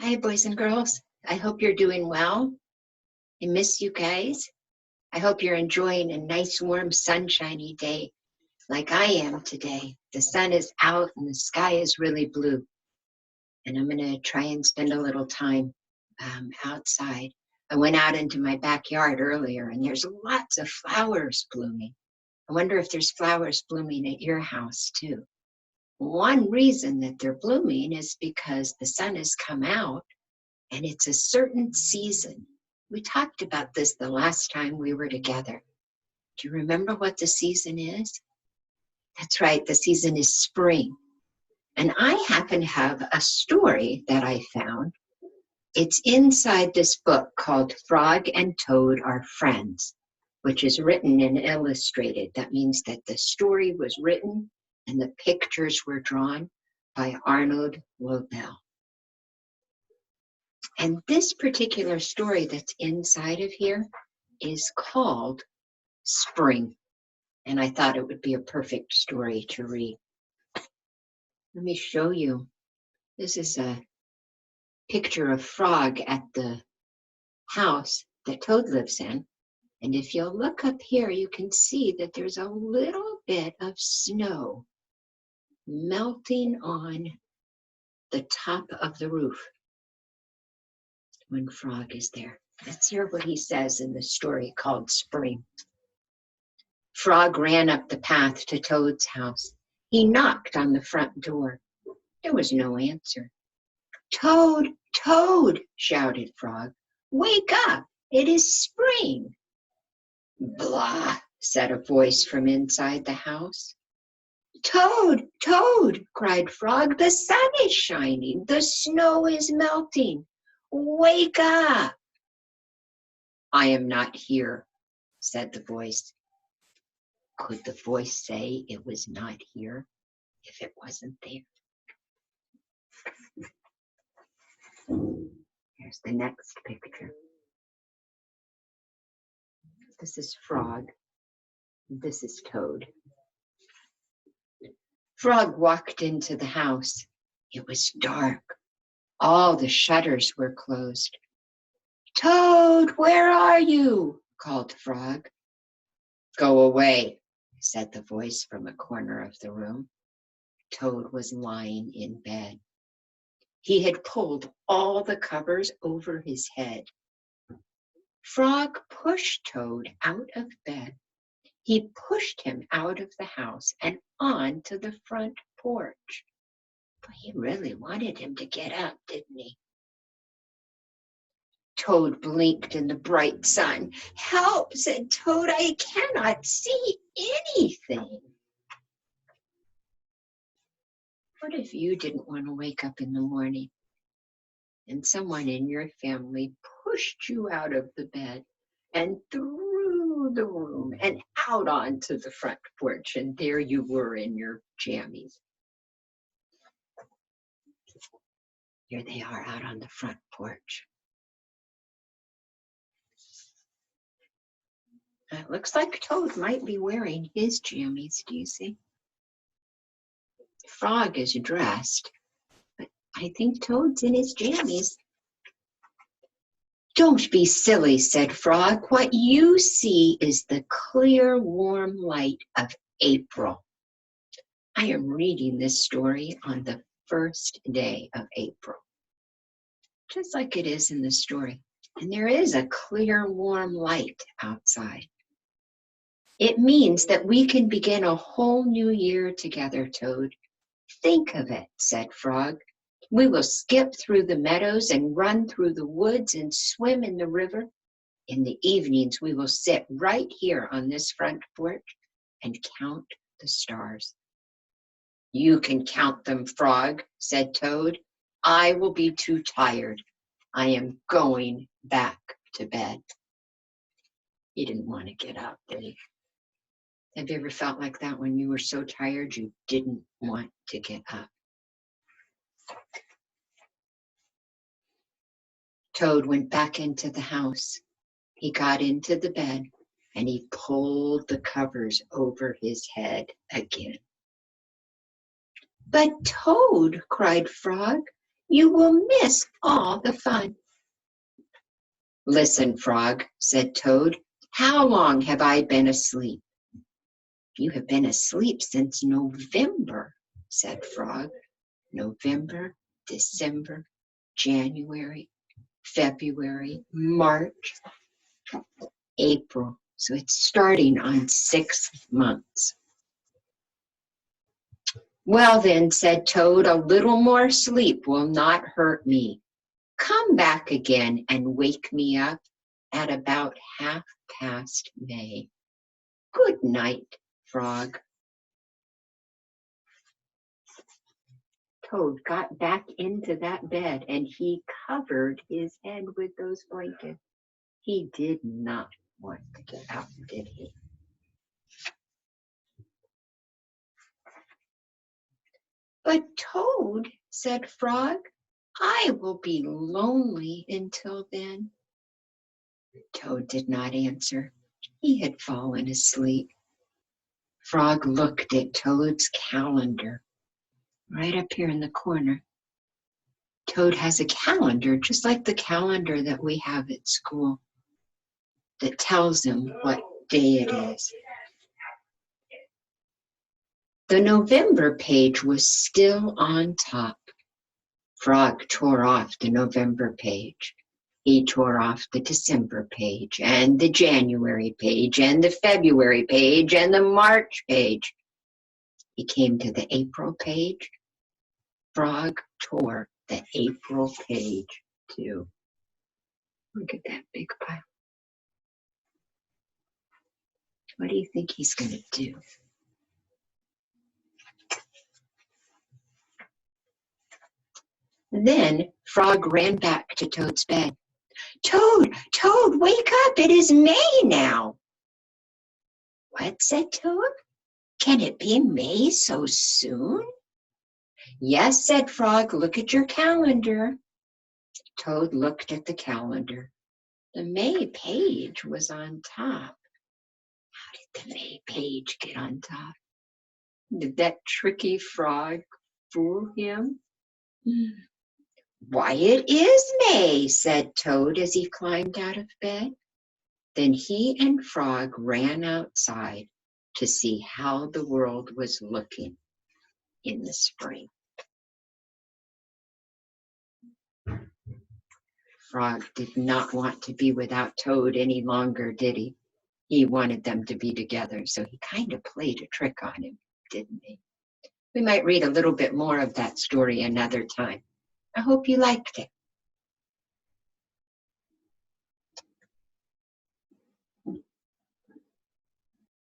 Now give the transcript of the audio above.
Hi, boys and girls. I hope you're doing well. I miss you guys. I hope you're enjoying a nice, warm, sunshiny day like I am today. The sun is out and the sky is really blue. And I'm going to try and spend a little time outside. I went out into my backyard earlier and there's lots of flowers blooming. I wonder if there's flowers blooming at your house too. One reason that they're blooming is because the sun has come out and it's a certain season. We talked about this the last time we were together. Do you remember what the season is? That's right, the season is spring. And I happen to have a story that I found. It's inside this book called Frog and Toad Are Friends, which is written and illustrated. That means that the story was written and the pictures were drawn by Arnold Lobel. And this particular story that's inside of here is called Spring. And I thought it would be a perfect story to read. Let me show you. This is a picture of Frog at the house that Toad lives in. And if you'll look up here, you can see that there's a little bit of snow melting on the top of the roof when Frog is there. Let's hear what he says in the story called Spring. Frog ran up the path to Toad's house. He knocked on the front door. There was no answer. Toad, Toad, shouted Frog. Wake up, it is spring. Blah, said a voice from inside the house. Toad, Toad, cried Frog, the sun is shining, the snow is melting. Wake up. I am not here, said the voice. Could the voice say it was not here if it wasn't there? Here's the next picture. This is Frog. This is Toad. Frog walked into the house. It was dark. All the shutters were closed. Toad, where are you? Called Frog. Go away, said the voice from a corner of the room. Toad was lying in bed. He had pulled all the covers over his head. Frog pushed Toad out of bed. He pushed him out of the house and on to the front porch. But he really wanted him to get up, didn't he? Toad blinked in the bright sun. Help, said Toad, I cannot see anything. What if you didn't want to wake up in the morning and someone in your family pushed you out of the bed and through the room and out onto the front porch, and there you were in your jammies? Here they are out on the front porch. It looks like Toad might be wearing his jammies, do you see? Frog is dressed, but I think Toad's in his jammies. Don't be silly, said Frog. What you see is the clear, warm light of April. I am reading this story on the first day of April, just like it is in the story. And there is a clear, warm light outside. It means that we can begin a whole new year together, Toad. Think of it, said Frog. We will skip through the meadows and run through the woods and swim in the river. In the evenings, we will sit right here on this front porch and count the stars. You can count them, Frog, said Toad. I will be too tired. I am going back to bed. He didn't want to get up, did he? Have you ever felt like that when you were so tired you didn't want to get up? Toad went back into the house. He got into the bed and he pulled the covers over his head again. But Toad, cried Frog, You will miss all the fun. Listen, Frog, said Toad. How long have I been asleep? You have been asleep since November, said Frog. November, December, January, February, March, April. So it's starting on 6 months. Well then, said Toad, a little more sleep will not hurt me. Come back again and wake me up at about 1/2 May. Good night, Frog. Toad got back into that bed and he covered his head with those blankets. He did not want to get out, did he? But Toad, said Frog, I will be lonely until then. Toad did not answer. He had fallen asleep. Frog looked at Toad's calendar, right up here in the corner. Toad has a calendar, just like the calendar that we have at school, that tells him what day it is. The November page was still on top. Frog tore off the November page. He tore off the December page, and the January page, and the February page, and the March page. He came to the April page. Frog tore the April page too. Look at that big pile. What do you think he's going to do? Then Frog ran back to Toad's bed. Toad, Toad, wake up! It is May now. What, said Toad? Can it be May so soon? Yes, said Frog, look at your calendar. Toad looked at the calendar. The May page was on top. How did the May page get on top? Did that tricky frog fool him? Why, it is May, said Toad as he climbed out of bed. Then he and Frog ran outside to see how the world was looking in the spring. Frog did not want to be without Toad any longer, did he? He wanted them to be together, so he kind of played a trick on him, didn't he? We might read a little bit more of that story another time. I hope you liked it.